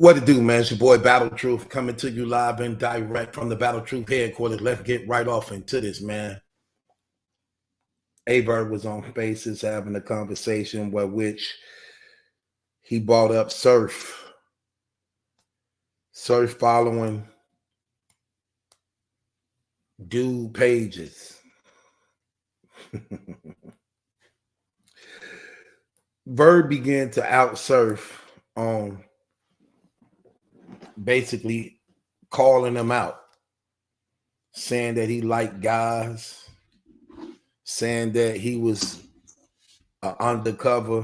What it do, man? It's your boy Battle Truth coming to you live and direct from the Battle Truth headquarters. Let's get right off into this, man. Verb was on Spaces having a conversation where which he brought up Surf following dude pages. Verb began to out Surf on basically calling him out, saying that he liked guys, saying that he was an undercover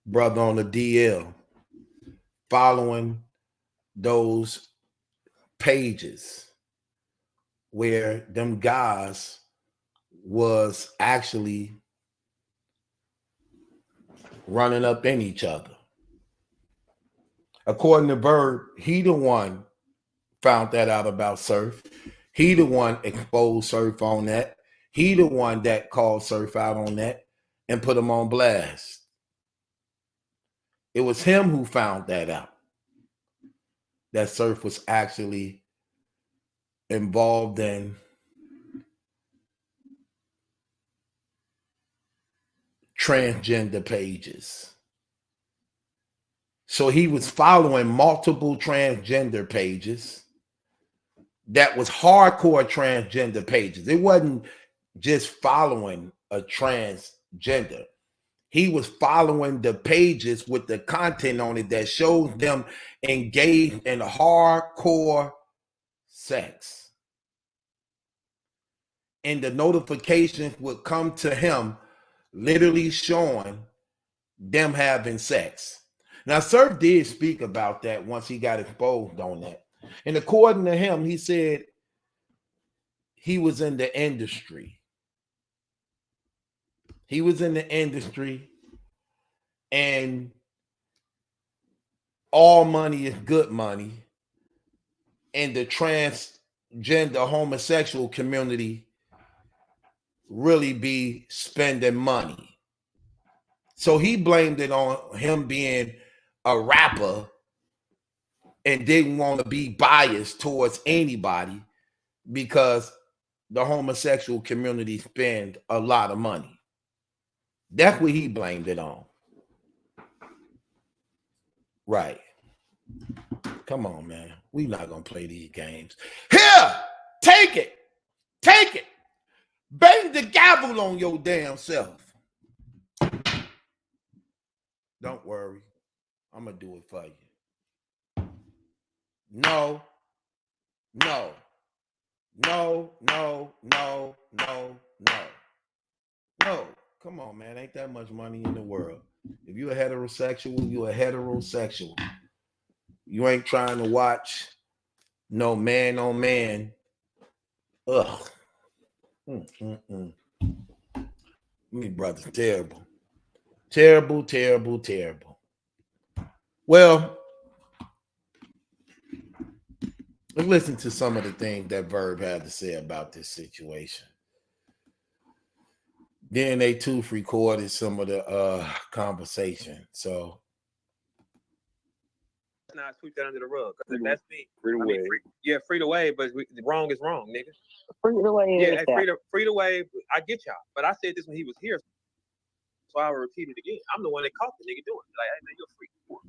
brother on the DL, following those pages where them guys was actually running up in each other. According to Verb, he the one found that out about Surf. He the one exposed Surf on that. He the one that called Surf out on that and put him on blast. It was him who found that out, that Surf was actually involved in transgender pages. So he was following multiple transgender pages that was hardcore transgender pages. It wasn't just following a transgender. He was following the pages with the content on it that shows them engaged in hardcore sex. And the notifications would come to him literally showing them having sex. Now, Surf did speak about that once he got exposed on that. And according to him, he said he was in the industry. He was in the industry, and all money is good money. And the transgender homosexual community really be spending money. So he blamed it on him being a rapper and didn't want to be biased towards anybody because the homosexual community spend a lot of money. That's what he blamed it on. Right. Come on, man. We're not going to play these games. Here, take it. Take it. Bang the gavel on your damn self. Don't worry. I'm going to do it for you. No. No. No, no, no, no, no. No. Come on, man. Ain't that much money in the world. If you're a heterosexual, you're a heterosexual. You ain't trying to watch no man on man. Ugh. Me, brother, terrible. Terrible, terrible, terrible. Well, let's listen to some of the things that Verb had to say about this situation. Then they too recorded some of the conversation. So not sweep that under the rug. That's me. Free the way, but wrong is wrong, nigga. Free the way. Yeah, free the way. I get y'all, but I said this when he was here, so I will repeat it again. I'm the one that caught the nigga doing it. Like, hey man, you're free. Hey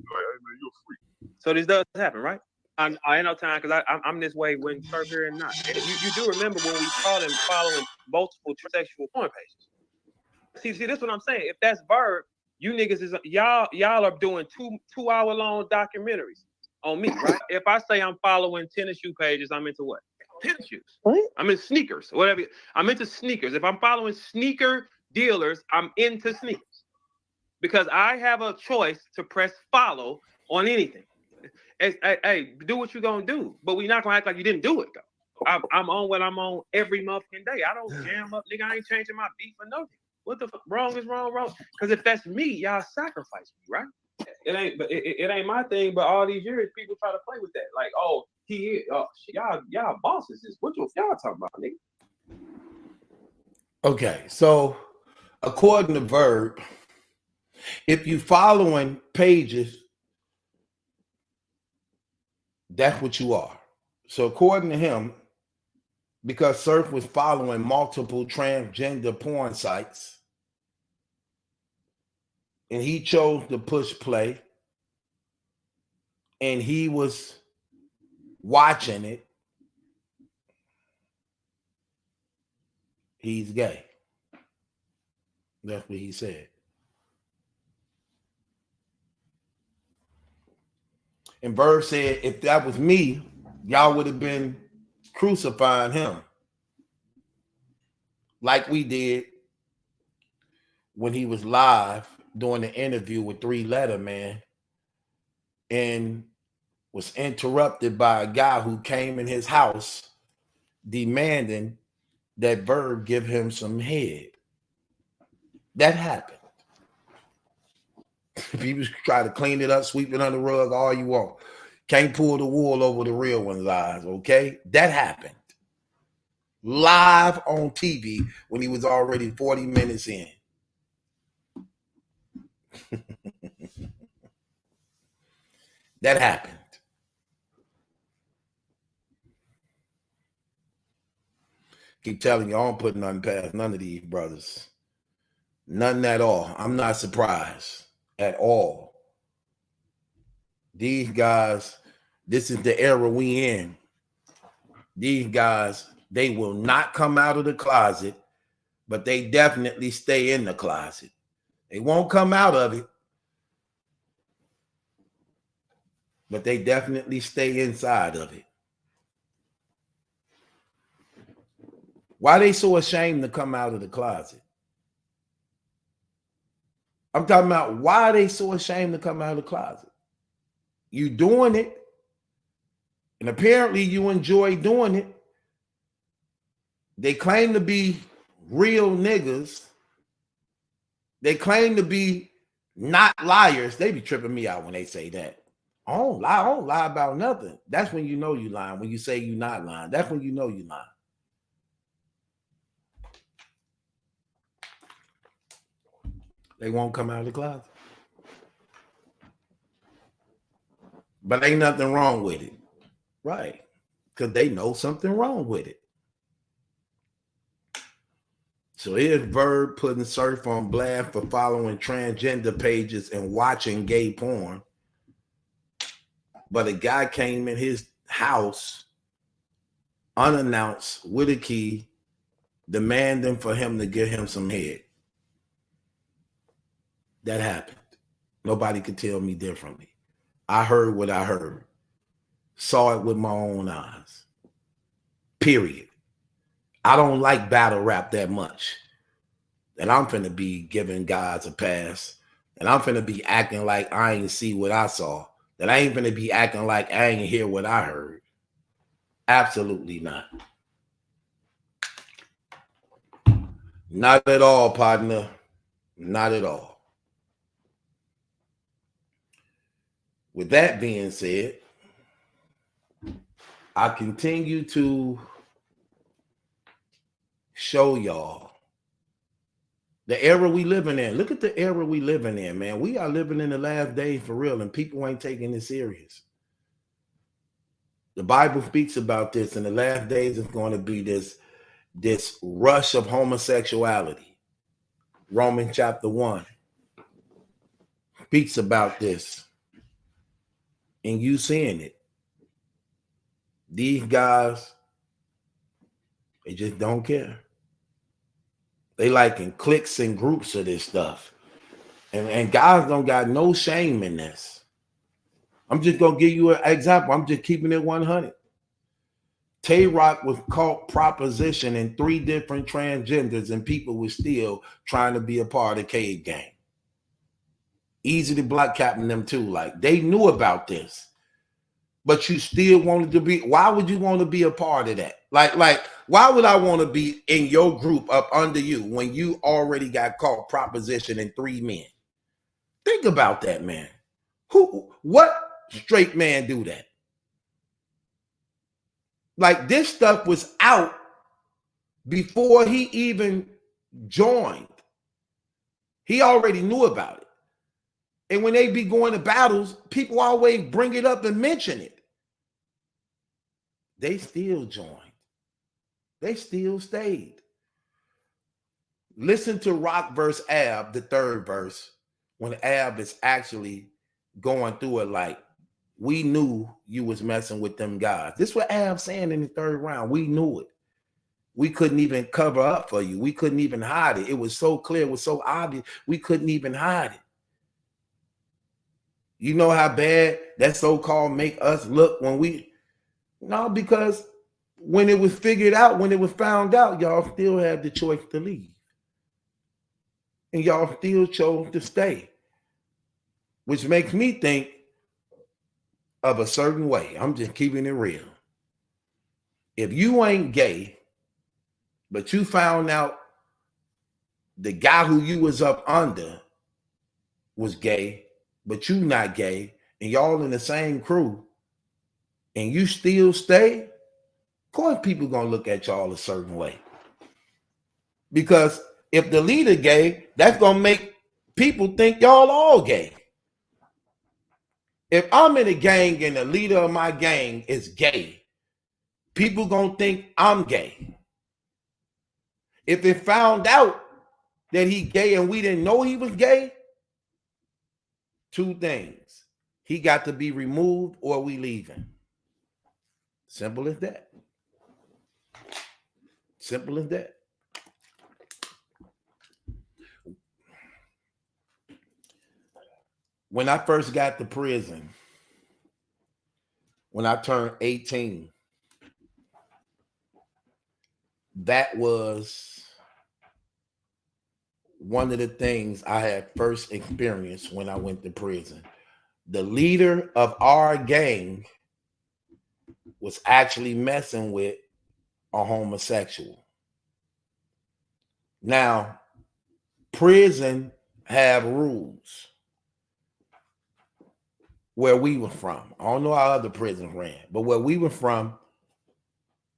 man, you're free. So this does happen, right? I ain't no time because I'm this way when Surf here and not. And you do remember when we caught him following multiple sexual porn pages. See, this is what I'm saying. If that's Verb, you niggas is y'all are doing two hour long documentaries on me, right? If I say I'm following tennis shoe pages, I'm into what? Tennis shoes. What? I'm in sneakers, whatever. I'm into sneakers. If I'm following sneaker dealers, I'm into sneakers because I have a choice to press follow on anything. Hey, do what you're gonna do, but we're not gonna act like you didn't do it though. I'm on what I'm on every motherfucking day. I don't jam up, nigga. I ain't changing my beat for nothing. What the fuck? Wrong is wrong. Because if that's me, y'all sacrifice me, right? It ain't my thing. But all these years, people try to play with that. Like, oh, he is. Y'all bosses is what y'all talking about, nigga? Okay, so according to Verb, if you following pages That's what you are. So according to him, because Surf was following multiple transgender porn sites, and he chose to push play, and he was watching it, he's gay. That's what he said. And Verb said, if that was me, y'all would have been crucifying him like we did when he was live doing the interview with 3-Letter Man and was interrupted by a guy who came in his house demanding that Verb give him some head. That happened. People try to clean it up, sweep it under the rug, all you want. Can't pull the wool over the real one's eyes, okay? That happened. Live on TV when he was already 40 minutes in. That happened. Keep telling you, I don't put nothing past none of these brothers. Nothing at all. I'm not surprised at all. These guys, this is the era we in. These guys, they will not come out of the closet, but they definitely stay in the closet. They won't come out of it, but they definitely stay inside of it. Why are they so ashamed to come out of the closet? I'm talking about why are they so ashamed to come out of the closet? You doing it, and apparently you enjoy doing it. They claim to be real niggas. They claim to be not liars. They be tripping me out when they say that. I don't lie about nothing. That's when you know you lying. When you say you're not lying, that's when you know you lying. They won't come out of the closet. But ain't nothing wrong with it. Right. Because they know something wrong with it. So here's Verb putting Surf on blast for following transgender pages and watching gay porn. But a guy came in his house unannounced with a key, demanding for him to give him some head. That happened. Nobody could tell me differently. I heard what I heard. Saw it with my own eyes. Period. I don't like battle rap that much. And I'm finna be giving guys a pass. And I'm finna be acting like I ain't see what I saw. That I ain't finna be acting like I ain't hear what I heard. Absolutely not. Not at all, partner. Not at all. With that being said, I continue to show y'all the era we living in. Look at the era we living in, man. We are living in the last days for real, and people ain't taking it serious. The Bible speaks about this. In the last days, it's going to be this rush of homosexuality. Romans chapter 1 speaks about this. And you seeing it. These guys, they just don't care. They like in cliques and groups of this stuff. And guys don't got no shame in this. I'm just going to give you an example. I'm just keeping it 100. Tay-Rock was caught propositioning 3 different transgenders, and people were still trying to be a part of Cave Gang. Easy to block captain them too. Like, they knew about this, but you still wanted to be. Why would you want to be a part of that? Like, why would I want to be in your group up under you when you already got caught propositioning 3 men? Think about that, man. What straight man do that? Like, this stuff was out before he even joined. He already knew about it. And when they be going to battles, people always bring it up and mention it. they still joined. They still stayed. Listen to Rock verse Ab, the third verse, when Ab is actually going through it like, we knew you was messing with them guys. This is what Ab saying in the third round. We knew it. We couldn't even cover up for you. We couldn't even hide it. It was so clear. It was so obvious. We couldn't even hide it. You know how bad that so-called make us look when we... No, because when it was figured out, when it was found out, y'all still had the choice to leave. And y'all still chose to stay. Which makes me think of a certain way. I'm just keeping it real. If you ain't gay, but you found out the guy who you was up under was gay, but you not gay, and y'all in the same crew, and you still stay, of course people gonna look at y'all a certain way. Because if the leader gay, that's gonna make people think y'all all gay. If I'm in a gang and the leader of my gang is gay, people gonna think I'm gay. If it found out that he gay and we didn't know he was gay, two things. He got to be removed or we leave him. Simple as that. Simple as that. When I first got to prison, when I turned 18, that was one of the things I had first experienced when I went to prison. The leader of our gang was actually messing with a homosexual. Now, prison have rules where we were from. I don't know how other prisons ran, but where we were from,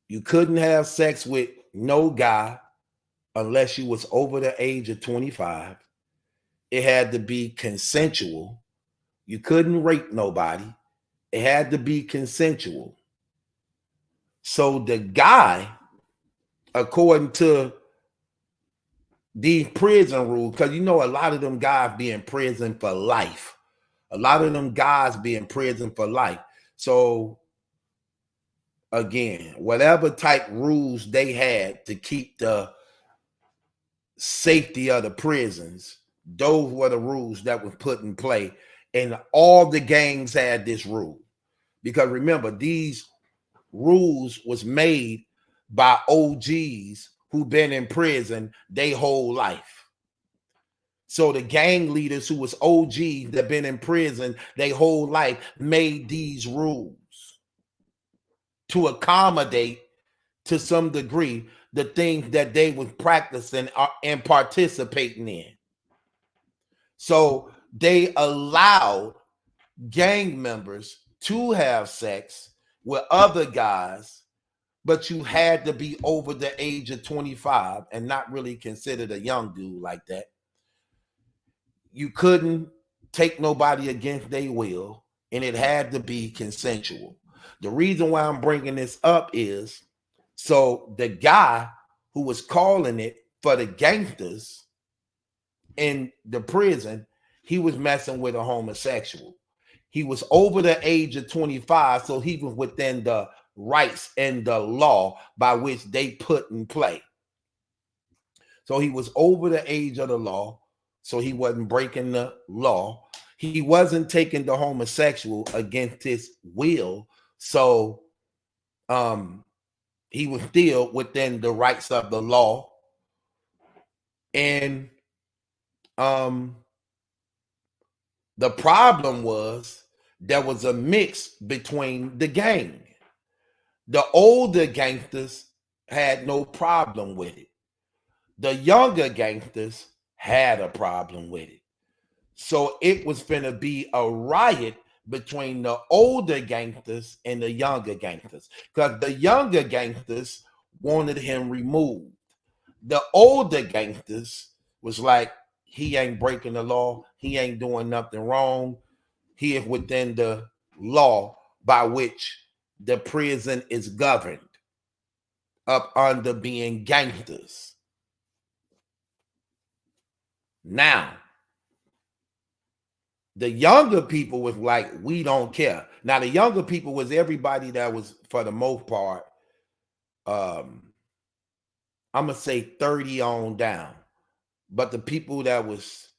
you couldn't have sex with no guy unless you was over the age of 25. It had to be consensual. You couldn't rape nobody. It had to be consensual. So the guy, according to these prison rules, because you know a lot of them guys be in prison for life. A lot of them guys be in prison for life. So again, whatever type rules they had to keep the safety of the prisons, those were the rules that were put in play. And all the gangs had this rule. Because remember, these rules was made by OGs who've been in prison their whole life. So the gang leaders who was OGs that been in prison their whole life made these rules to accommodate to some degree the things that they was practicing and participating in. So they allowed gang members to have sex with other guys, but you had to be over the age of 25 and not really considered a young dude like that. You couldn't take nobody against their will, and it had to be consensual. The reason why I'm bringing this up is so the guy who was calling it for the gangsters in the prison, he was messing with a homosexual. He was over the age of 25, so he was within the rights and the law by which they put in play. So he was over the age of the law, so he wasn't breaking the law. He wasn't taking the homosexual against his will, so he was still within the rights of the law. And the problem was there was a mix between the gang. The older gangsters had no problem with it. The younger gangsters had a problem with it. So it was finna be a riot between the older gangsters and the younger gangsters, because the younger gangsters wanted him removed. The older gangsters was like, he ain't breaking the law. He ain't doing nothing wrong. He is within the law by which the prison is governed up under being gangsters. Now, the younger people was like, we don't care. Now, the younger people was everybody that was, for the most part, I'm going to say 30 on down. But the people that was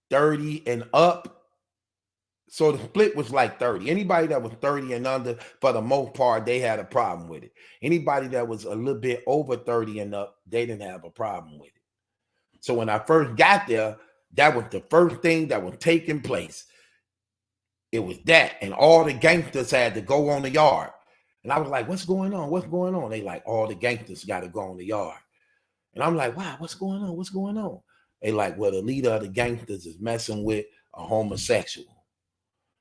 30 and up, so the split was like 30. Anybody that was 30 and under, for the most part, they had a problem with it. Anybody that was a little bit over 30 and up, they didn't have a problem with it. So when I first got there, that was the first thing that was taking place. It was that, and all the gangsters had to go on the yard. And I was like, what's going on? What's going on? They like, all the gangsters got to go on the yard. And I'm like, wow, what's going on? What's going on? They like, well, the leader of the gangsters is messing with a homosexual.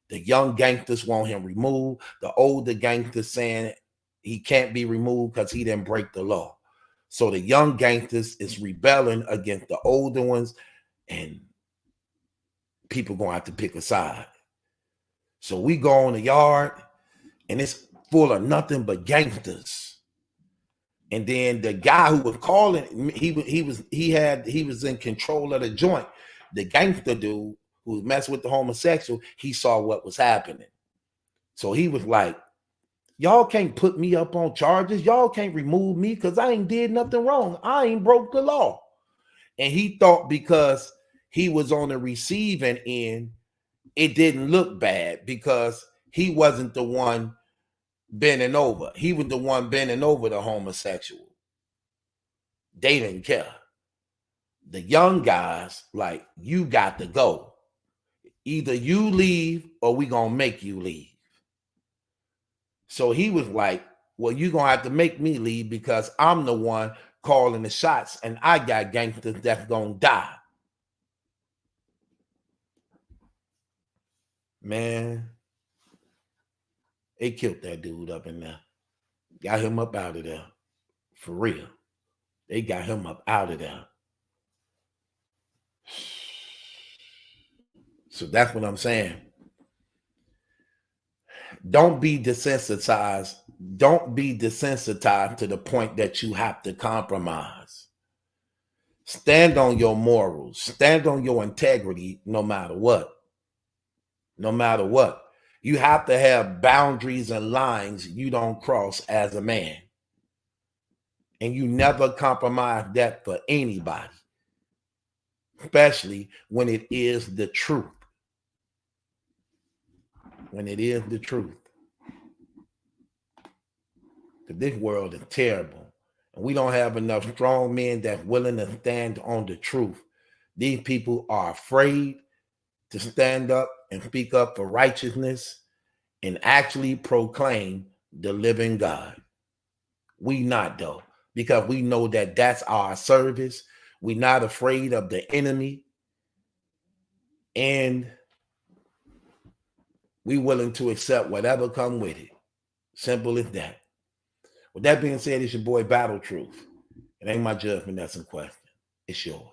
The young gangsters want him removed. The older gangsters saying he can't be removed because he didn't break the law. So the young gangsters is rebelling against the older ones, and people gonna have to pick a side. So we go on the yard, and it's full of nothing but gangsters. And then the guy who was calling, he was in control of the joint. The gangster dude who was messing with the homosexual, he saw what was happening. So he was like, y'all can't put me up on charges. Y'all can't remove me because I ain't did nothing wrong. I ain't broke the law. And he thought because he was on the receiving end, it didn't look bad because he wasn't the one bending over. He was the one bending over the homosexual. They didn't care. The young guys, like, you got to go. Either you leave or we gonna make you leave. So he was like, well, you're gonna have to make me leave because I'm the one calling the shots and I got gangsters that's gonna die. Man, they killed that dude up in there. Got him up out of there. For real. They got him up out of there. So that's what I'm saying. Don't be desensitized. Don't be desensitized to the point that you have to compromise. Stand on your morals. Stand on your integrity no matter what. No matter what. You have to have boundaries and lines you don't cross as a man. And you never compromise that for anybody. Especially when it is the truth. When it is the truth. Because this world is terrible. And we don't have enough strong men that's willing to stand on the truth. These people are afraid to stand up and speak up for righteousness and actually proclaim the living God. We not, though, because we know that that's our service. We're not afraid of the enemy. And we willing to accept whatever come with it. Simple as that. With that being said, it's your boy Battle Truth. It ain't my judgment that's in question. It's yours.